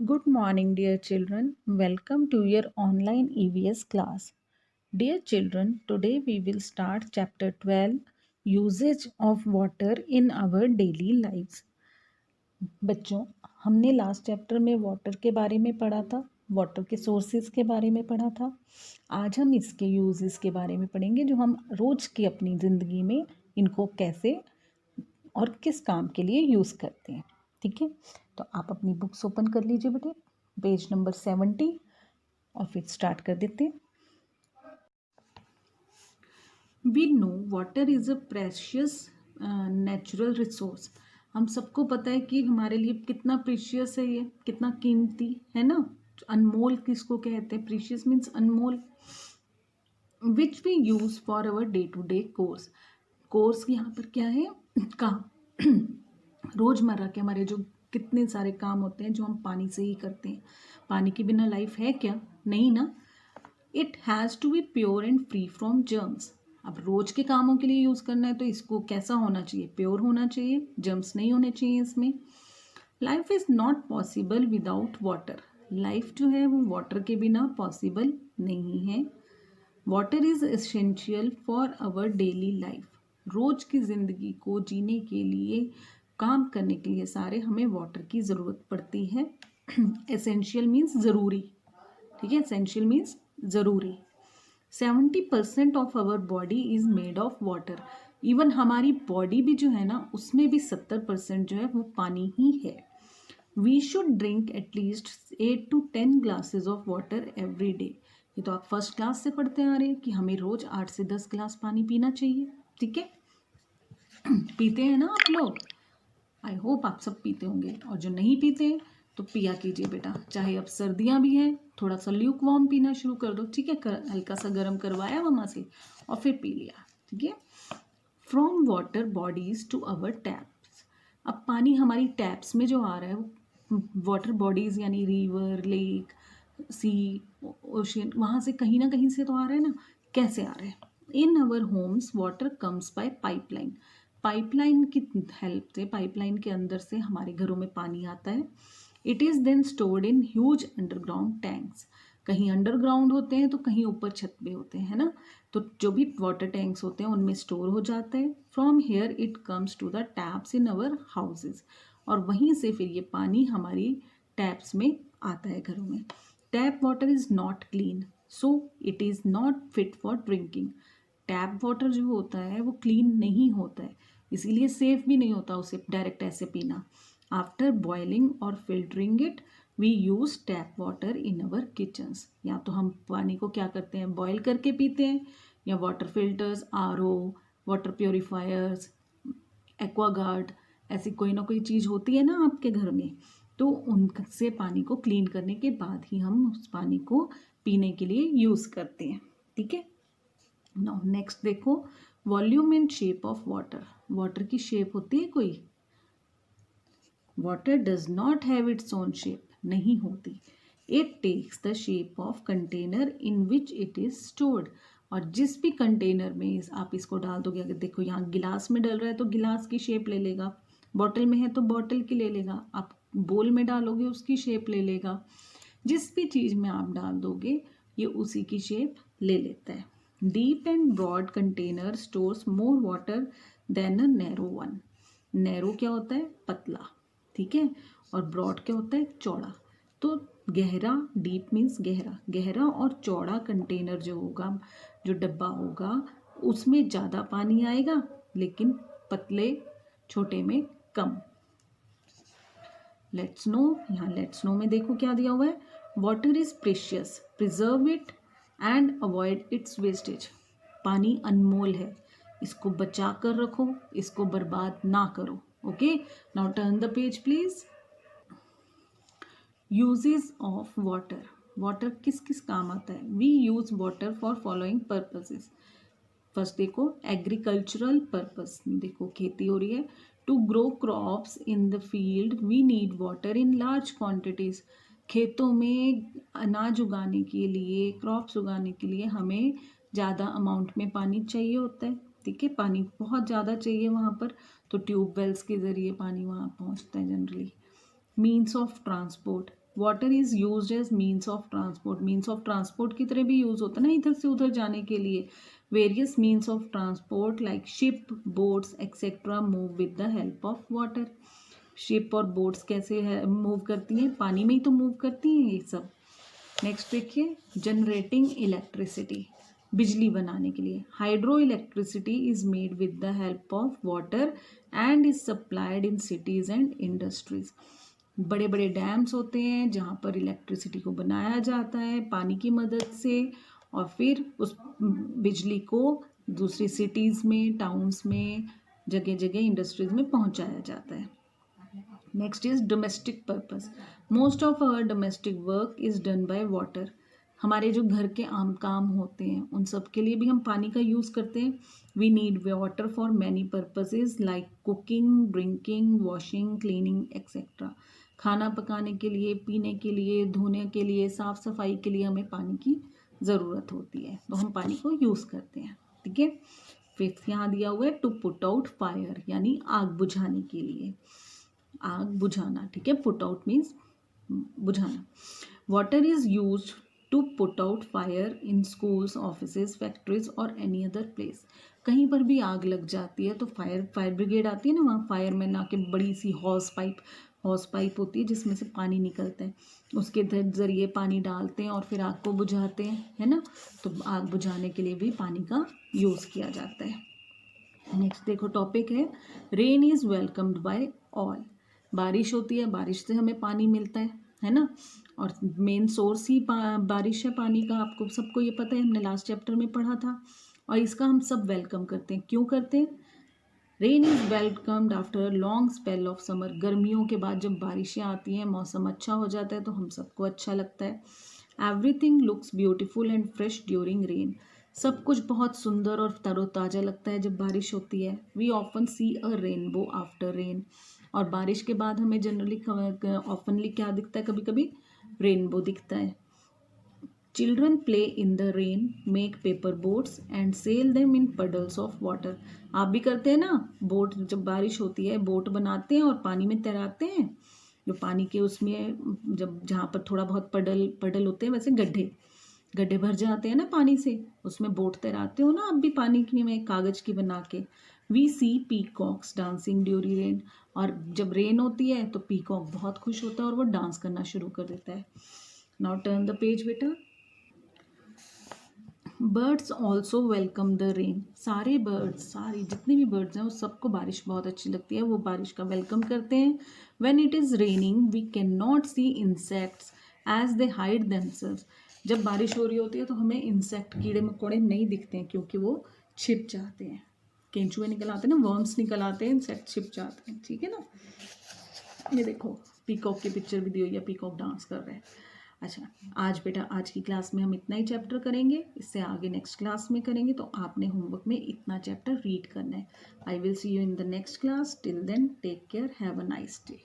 Good morning, dear children. Welcome to your online EVS class. Dear children, today we will start chapter 12 Usage of Water in Our Daily Lives. बच्चों, हमने last chapter में water के बारे में पढ़ा था, water के sources के बारे में पढ़ा था। आज हम इसके यूजेस के बारे में पढ़ेंगे जो हम रोज़ की अपनी ज़िंदगी में इनको कैसे और किस काम के लिए यूज़ करते हैं। ठीक है, तो आप अपनी बुक्स ओपन कर लीजिए बेटे, पेज नंबर 70 और फिर स्टार्ट कर देते हैं। We know water is a precious natural resource. हम सबको पता है कि हमारे लिए कितना प्रीशियस है, ये कितना कीमती है ना। अनमोल किसको कहते हैं? प्रीशियस मीन्स अनमोल। Which we use for our day to day course. Course यहाँ पर क्या है? काम। रोज़मर्रा के हमारे जो कितने सारे काम होते हैं जो हम पानी से ही करते हैं। पानी के बिना लाइफ है क्या? नहीं ना। It has to be pure and free from germs. अब रोज के कामों के लिए यूज़ करना है तो इसको कैसा होना चाहिए? प्योर होना चाहिए, जर्म्स नहीं होने चाहिए इसमें। Life is not possible without water. Life जो है वो वाटर के बिना पॉसिबल नहीं है। Water is essential for our daily life. रोज की ज़िंदगी को जीने के लिए, काम करने के लिए सारे हमें वाटर की ज़रूरत पड़ती है। एसेंशियल मीन्स ज़रूरी। ठीक है, एसेंशियल मीन्स ज़रूरी। 70% of our body is made of water. Even हमारी बॉडी भी जो है ना, उसमें भी 70% जो है वो पानी ही है। We should drink at least 8 to 10 glasses of water every day. ये तो आप फर्स्ट क्लास से पढ़ते आ रहे हैं कि हमें रोज 8 से 10 ग्लास पानी पीना चाहिए। ठीक है, पीते हैं ना आप लोग? आई होप आप सब पीते होंगे, और जो नहीं पीते तो पिया कीजिए बेटा। चाहे अब सर्दियाँ भी हैं, थोड़ा सा ल्यूक वार्म पीना शुरू कर दो। ठीक है, हल्का सा गर्म करवाया मम्मा से और फिर पी लिया। ठीक है। From water bodies to our taps. अब पानी हमारी टैप्स में जो आ रहा है वो वाटर बॉडीज यानी रिवर, लेक, सी, ओशियन, वहाँ से कहीं ना कहीं से तो आ रहा है ना। कैसे आ रहा है? In our homes water comes by pipeline. Pipeline की हेल्प से, पाइपलाइन के अंदर से हमारे घरों में पानी आता है। It is then stored in huge underground tanks. कहीं अंडरग्राउंड होते हैं तो कहीं ऊपर छत पे होते हैं, है ना। तो जो भी वाटर टैंक्स होते हैं उनमें स्टोर हो जाता है। From here it comes to the taps in our houses. और वहीं से फिर ये पानी हमारी टैप्स में आता है घरों में। Tap water is not clean, so it is not fit for drinking. Tap water जो होता है वो क्लीन नहीं होता है, इसीलिए सेफ भी नहीं होता उसे डायरेक्ट ऐसे पीना। आफ्टर बॉइलिंग और filtering it we use tap water in our kitchens. या तो हम पानी को क्या करते हैं? बॉयल करके पीते हैं, या water filters, RO, water purifiers, Aquaguard, ऐसी कोई ना कोई चीज़ होती है ना आपके घर में, तो उनसे पानी को क्लीन करने के बाद ही हम उस पानी को पीने के लिए यूज़ करते हैं। ठीक है। नाउ नेक्स्ट देखो, volume and shape of water. Water की शेप होती है कोई? Water does not have its own shape, नहीं होती। It takes the shape of container in which it is stored. और जिस भी कंटेनर में आप इसको डाल दोगे, अगर देखो यहाँ गिलास में डल रहा है तो गिलास की शेप ले लेगा, बॉटल में है तो बॉटल की ले लेगा, आप बोल में डालोगे उसकी शेप ले लेगा। जिस भी चीज़ में आप डाल दोगे ये उसी की शेप ले लेता है। Deep and broad container stores more water than a narrow one. Narrow क्या होता है? पतला। ठीक है। और ब्रॉड क्या होता है? चौड़ा। तो गहरा, डीप मीन्स गहरा, गहरा और चौड़ा कंटेनर जो होगा, जो डब्बा होगा, उसमें ज़्यादा पानी आएगा, लेकिन पतले छोटे में कम। लेट्स नो, यहाँ लेट्स नो में देखो क्या दिया हुआ है। Water is precious, preserve it and avoid it's wastage. पानी अनमोल है, इसको बचा कर रखो, इसको बर्बाद ना करो। Okay, now turn the page please. Uses of water. Water किस किस काम आता है? We use water for following purposes. First देखो, एग्रीकल्चरल पर्पस, देखो खेती हो रही है। To grow crops in the field we need water in large quantities. खेतों में अनाज उगाने के लिए, क्रॉप्स उगाने के लिए हमें ज़्यादा अमाउंट में पानी चाहिए होता है। ठीक है, पानी बहुत ज़्यादा चाहिए वहाँ पर, तो ट्यूबवेल्स के ज़रिए पानी वहाँ पहुँचता है generally. Means of transport, water is use as means of transport, means of transport की तरह भी यूज़ होता है ना इधर से उधर जाने के लिए। Various means of transport like ship, boats etcetera move with the help of water. Ship और बोट्स कैसे है मूव करती हैं, पानी में ही तो मूव करती हैं ये सब। नेक्स्ट देखिए, जनरेटिंग इलेक्ट्रिसिटी, बिजली बनाने के लिए। Hydro electricity is made with the help of water and is supplied in cities and industries. बड़े बड़े डैम्स होते हैं जहाँ पर इलेक्ट्रिसिटी को बनाया जाता है पानी की मदद से, और फिर उस बिजली को दूसरी सिटीज़ में, टाउन्स में, जगह जगह इंडस्ट्रीज में पहुँचाया जाता है। Next is domestic purpose, most of our domestic work is done by water. हमारे जो घर के आम काम होते हैं उन सब के लिए भी हम पानी का यूज़ करते हैं। We need water for many purposes like cooking, drinking, washing, cleaning etcetera. खाना पकाने के लिए, पीने के लिए, धोने के लिए, साफ सफाई के लिए हमें पानी की ज़रूरत होती है, तो हम पानी को यूज़ करते हैं। ठीक है, फिफ्थ यहाँ दिया हुआ है टू पुट आउट फायर, यानी आग बुझाने के लिए, आग बुझाना। ठीक है, पुट आउट मीन्स बुझाना। Water is use to put out fire in schools, offices, factories और एनी अदर प्लेस। कहीं पर भी आग लग जाती है तो फायर ब्रिगेड आती है ना, वहाँ फायरमैन आके बड़ी सी हॉस पाइप होती है जिसमें से पानी निकलता है, उसके ज़रिए पानी डालते हैं और फिर आग को बुझाते हैं, है ना। तो आग बुझाने के लिए भी पानी का यूज़ किया जाता है। नेक्स्ट देखो टॉपिक है rain is welcomed by all. बारिश होती है, बारिश से हमें पानी मिलता है ना। और मेन सोर्स ही बारिश है पानी का, आपको सबको ये पता है, हमने लास्ट चैप्टर में पढ़ा था। और इसका हम सब वेलकम करते हैं। क्यों करते हैं? Rain is welcomed after long spell of summer. गर्मियों के बाद जब बारिशें आती हैं, मौसम अच्छा हो जाता है तो हम सबको अच्छा लगता है। Everything looks beautiful and fresh during rain. सब कुछ बहुत सुंदर और तरोताज़ा लगता है जब बारिश होती है। We often see a rainbow after rain. और बारिश के बाद हमें जनरली ऑफनली क्या दिखता है, कभी कभी रेनबो दिखता है। Children play in the rain, make paper boats and sell them in puddles of water. आप भी करते हैं ना, बोट जब बारिश होती है बोट बनाते हैं और पानी में तैराते हैं। जो पानी के उसमें जब जहाँ पर थोड़ा बहुत पडल होते हैं, वैसे गड्ढे भर जाते हैं ना पानी से, उसमें बोट तैराते हो ना आप भी पानी की में, कागज़ की बना के। We see peacocks dancing during rain. और जब रेन होती है तो पीकॉक बहुत खुश होता है और वो डांस करना शुरू कर देता है। नाउ टर्न द पेज बेटा। Birds also welcome the rain. सारे बर्ड्स, सारी जितने भी बर्ड्स हैं, वो सबको बारिश बहुत अच्छी लगती है, वो बारिश का वेलकम करते हैं। When it is raining we can not see insects as they hide themselves. जब बारिश हो रही होती है तो हमें इंसेक्ट, कीड़े मकोड़े नहीं दिखते हैं, क्योंकि वो छिप जाते हैं। केंचुए निकल आते हैं ना, वर्म्स निकल आते हैं, इंसेक्ट छिप जाते हैं। ठीक है ना। ये देखो पीकॉक की पिक्चर भी दी हुई है, पीकॉक डांस कर रहे हैं। अच्छा, आज बेटा आज की क्लास में हम इतना ही चैप्टर करेंगे, इससे आगे नेक्स्ट क्लास में करेंगे। तो आपने होमवर्क में इतना चैप्टर रीड करना है। I will see you in the next class. Till then take care, have a nice day.